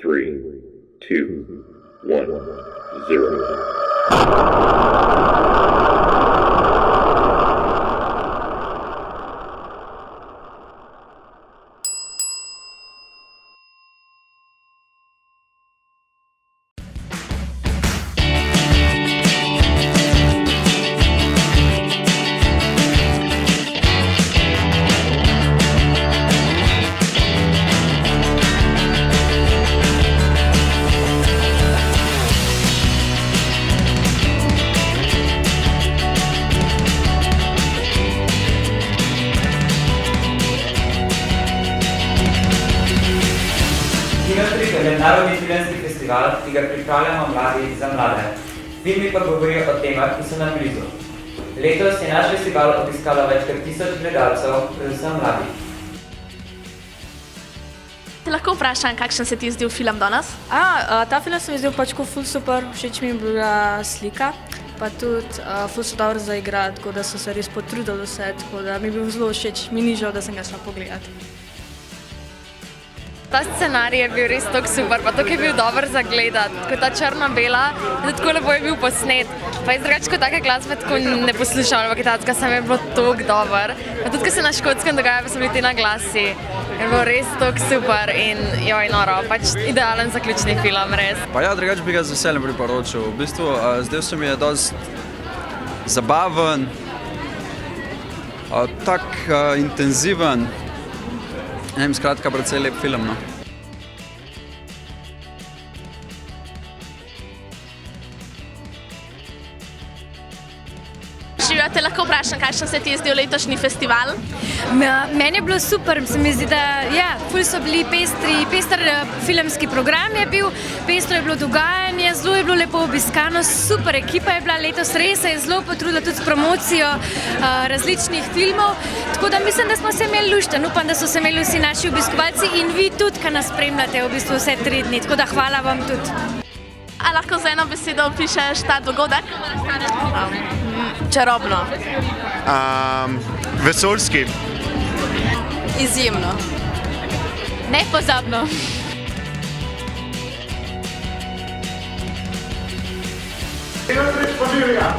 3, 2, 1, 0. Kinotrik je mednarodni filmski festival, ki ga pripravljamo mladi za mlade. Filmi pa govorijo o temah, ki so nam blizu. Letos je naš festival obiskalo več kot 1000 gledalcev, predvsem mladih. Te lahko vprašam, kakšen se ti je zdel film danes? Ta film se mi zdel pač ful super, všeč mi je bila slika, pa tudi ful so dobro zaigrati, tako da so se res potrudili vse, tako da mi je bil zelo všeč, mi ni žal, da sem ga šla pogledati. Ta scenarij je bil res tako super, pa tako je bil dober za gledati, tako ta črno-bela, tako lepo je bil posnet. Pa jaz drugače kot take glasbe tako ne poslušam, ampak kitajska sem je bilo tako dober. Pa tudi, ko se na Škotskem dogaja, pa so bili ti naglasi, je bilo res tako super in joj noro, pač idealen zaključni film, res. Pa ja, drugače bi ga z veseljem priporočil. V bistvu, zdaj se mi je dosti zabaven, tak intenziven. Ne vem, skratka, precej lep film, no. Živijo, te lahko vprašam, kakšen se ti je zdel letošnji festival? Meni je bilo super, se mi zdi, da ful so bili pester filmski program je bil, pestro je bilo dogajanje, zelo je bilo lepo obiskano, super ekipa je bila letos, res se je zelo potrudila tudi s promocijo različnih filmov, tako da mislim, da smo se imeli lušten, upam, da so se imeli vsi naši obiskovalci in vi tudi, ki nas spremljate v bistvu vse 3 dni, tako da hvala vam tudi. A lahko z eno besedo opišeš ta dogodek? Čarobno. Vesoljski. Izjemno. Nepozabno. Kinotrik Požirja.